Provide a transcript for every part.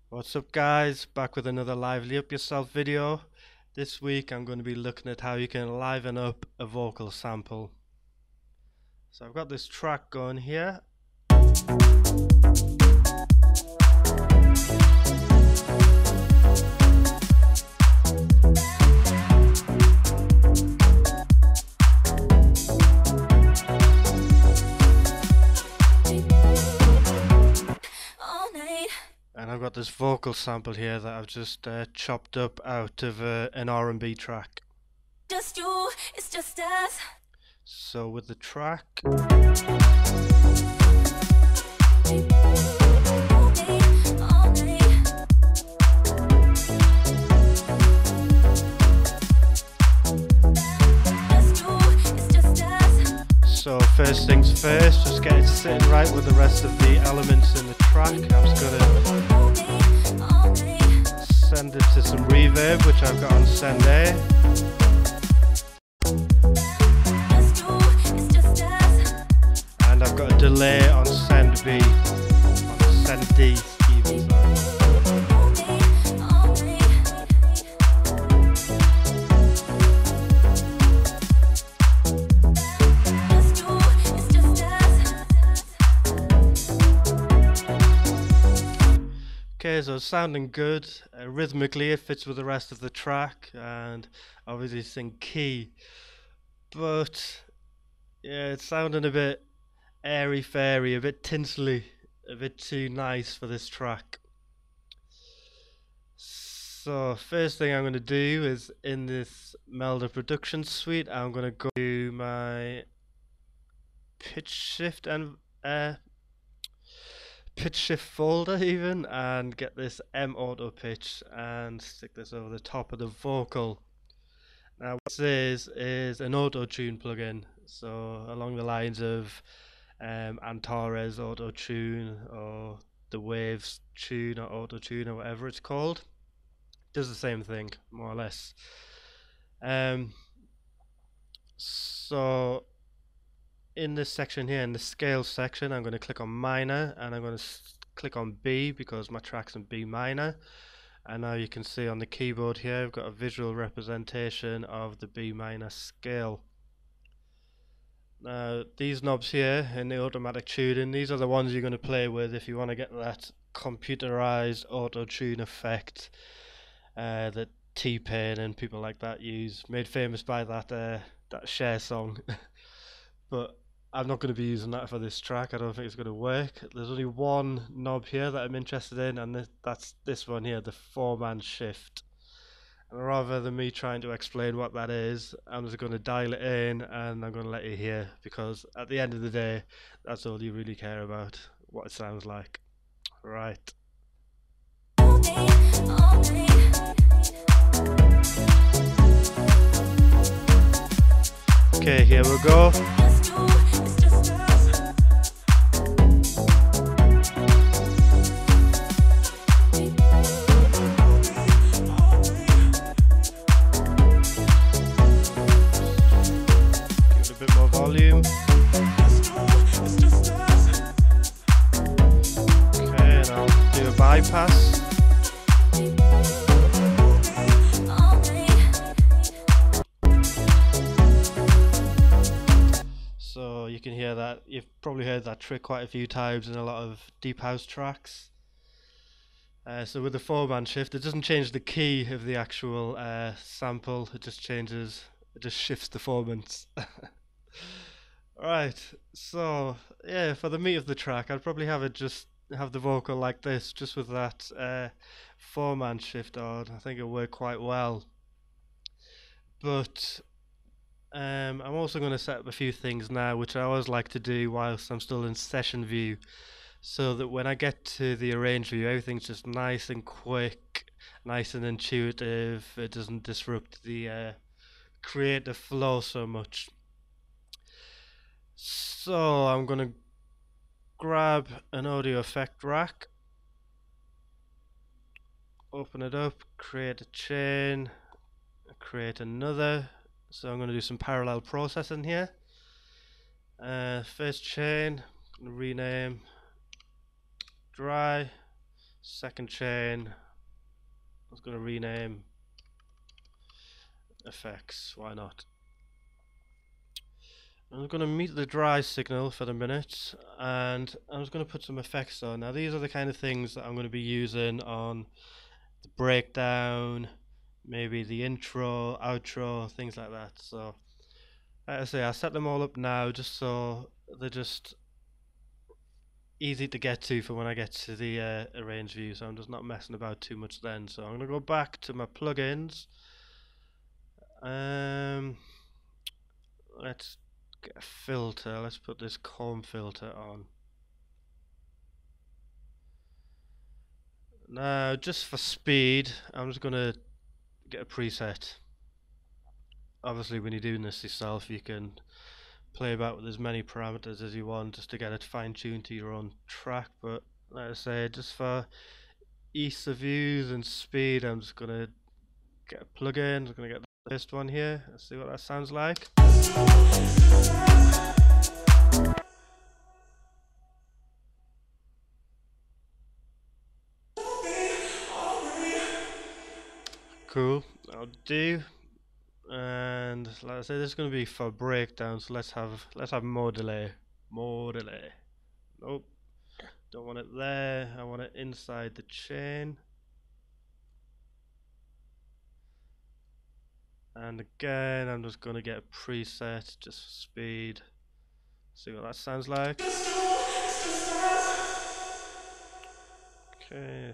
What's up guys, back with another Lively Up Yourself video. This week I'm going to be looking at how you can liven up a vocal sample. So I've got this track going here. And I've got this vocal sample here that I've just chopped up out of an R&B track. Just you, it's just us. So with the track, so first things first, just get it sitting right with the rest of the elements in the track. I'm just going to send it to some reverb, which I've got on send A. And I've got a delay on send B, on send D even, sorry. Okay, so it's sounding good. Rhythmically it fits with the rest of the track, and obviously it's in key, but yeah, it's sounding a bit airy fairy, a bit tinsely, a bit too nice for this track. So first thing I'm going to do is, in this Melda Production suite, I'm going to go to my pitch shift and pitch shift folder even, and get this M auto pitch and stick this over the top of the vocal. Now what this is an auto tune plugin, so along the lines of Antares auto tune or the Waves tune or auto tune or whatever it's called. Does the same thing more or less. So in this section here, in the scale section, I'm going to click on minor, and I'm going to click on B because my track's in B minor. And now you can see on the keyboard here I've got a visual representation of the B minor scale. Now these knobs here in the automatic tuning, these are the ones you're going to play with if you want to get that computerized auto tune effect that T-Pain and people like that use, made famous by that Cher song. But I'm not going to be using that for this track. I don't think it's going to work. There's only one knob here that I'm interested in, and that's this one here, the 4-man shift. And rather than me trying to explain what that is, I'm just going to dial it in and I'm going to let you hear, because at the end of the day, that's all you really care about, what it sounds like. Right. Okay, here we go. Volume. Okay, and I'll do a bypass. So you can hear that. You've probably heard that trick quite a few times in a lot of deep house tracks. So with the 4-man shift, it doesn't change the key of the actual sample. It just shifts the 4-mans. Right, so yeah, for the meat of the track, I'd probably have the vocal like this, just with that 4-man shift on. I think it'll work quite well. But I'm also going to set up a few things now, which I always like to do whilst I'm still in session view, so that when I get to the arrange view, everything's just nice and quick, nice and intuitive. It doesn't disrupt the creative flow so much. So I'm going to grab an audio effect rack, open it up, create a chain, create another. So I'm going to do some parallel processing here. First chain, rename dry. Second chain, I was going to rename effects. Why not? I'm going to mute the dry signal for the minute, and I'm just going to put some effects on. Now these are the kind of things that I'm going to be using on the breakdown, maybe the intro, outro, things like that. So like I say, I'll set them all up now just so they're just easy to get to for when I get to the arrange view, so I'm just not messing about too much then. So I'm going to go back to my plugins. Let's get a filter. Let's put this comb filter on. Now, just for speed, I'm just going to get a preset. Obviously, when you're doing this yourself, you can play about with as many parameters as you want just to get it fine-tuned to your own track. But like I say, just for ease of use and speed, I'm just going to get a plugin. I'm going to get the first one here. Let's see what that sounds like. Cool, I'll do. And like I said, this is going to be for breakdown, so let's have more delay. More delay. Nope, don't want it there. I want it inside the chain. And again, I'm just going to get a preset just for speed. See what that sounds like. Okay,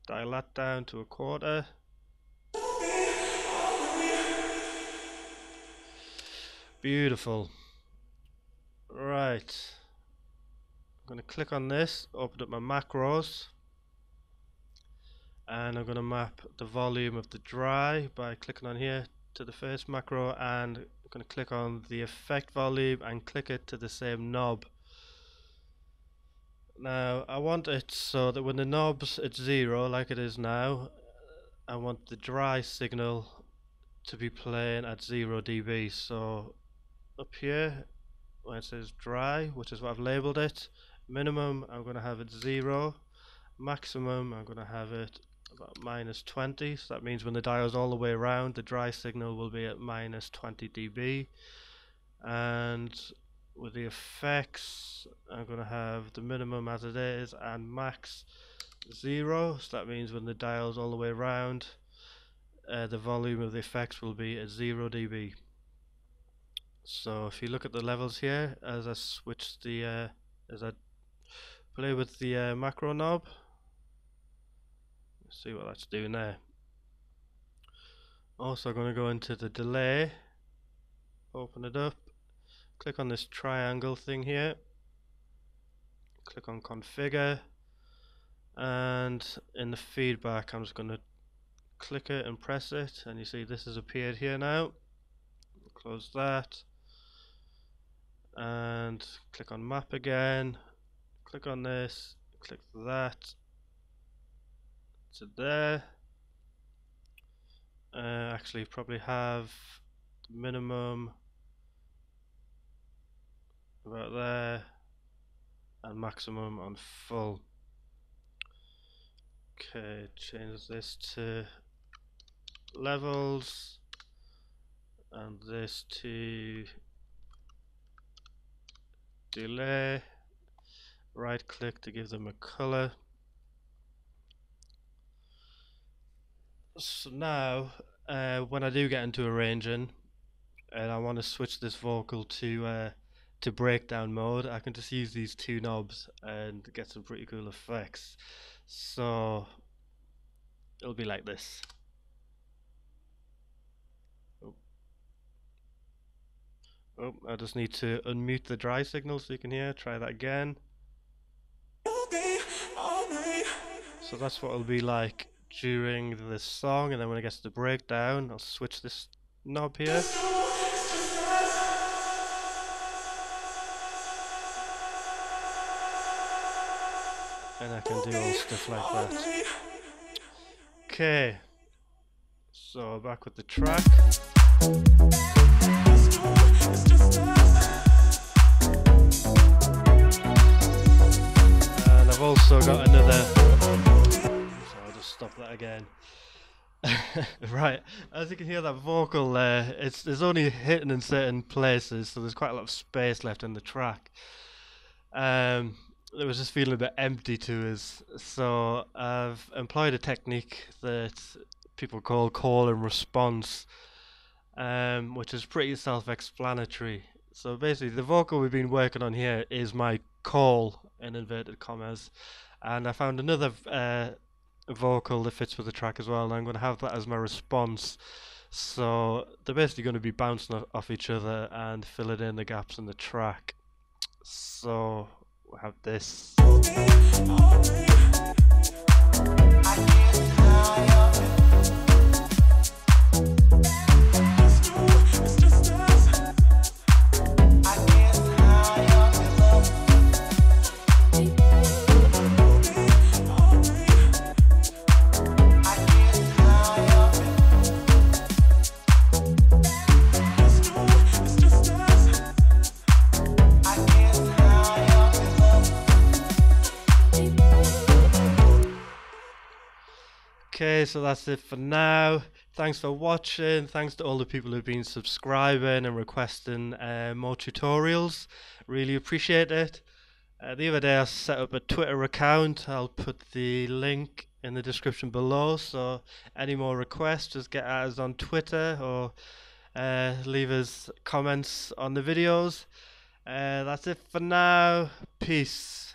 dial that down to 1/4. Beautiful. Right, I'm going to click on this, open up my macros, and I'm going to map the volume of the dry by clicking on here to the first macro, and I'm going to click on the effect volume and click it to the same knob. Now I want it so that when the knob's at 0 like it is now, I want the dry signal to be playing at 0 dB. So up here where it says dry, which is what I've labelled it, minimum I'm going to have it 0, maximum I'm going to have it about -20, so that means when the dial's all the way around, the dry signal will be at -20 dB. And with the effects, I'm going to have the minimum as it is and max 0, so that means when the dial's all the way around, the volume of the effects will be at 0 dB. So if you look at the levels here, as I switch the as I play with the macro knob, see what that's doing there. Also going to go into the delay, open it up, click on this triangle thing here, click on configure, and in the feedback I'm just going to click it and press it, and you see this has appeared here now. Close that and click on map again, click on this, click that to there. Actually probably have minimum about there and maximum on full. Okay, change this to levels and this to delay. Right click to give them a color. So now when I do get into arranging and I want to switch this vocal to breakdown mode, I can just use these two knobs and get some pretty cool effects. So it'll be like this. Oh, I just need to unmute the dry signal so you can hear. Try that again. So that's what it'll be like during this song, and then when it gets to the breakdown, I'll switch this knob here. And I can do all stuff like that. Okay, so back with the track. And I've also got another, so I'll just stop that again. Right, as you can hear that vocal there, it's only hitting in certain places, so there's quite a lot of space left in the track. It was just feeling a bit empty to us, so I've employed a technique that people call and response, which is pretty self-explanatory. So basically, the vocal we've been working on here is my call in inverted commas, and I found another vocal that fits with the track as well, and I'm going to have that as my response. So they're basically going to be bouncing off each other and filling in the gaps in the track. So we have this. Okay, so that's it for now. Thanks for watching. Thanks to all the people who've been subscribing and requesting more tutorials. Really appreciate it. The other day I set up a Twitter account. I'll put the link in the description below. So any more requests, just get at us on Twitter or leave us comments on the videos. That's it for now. Peace.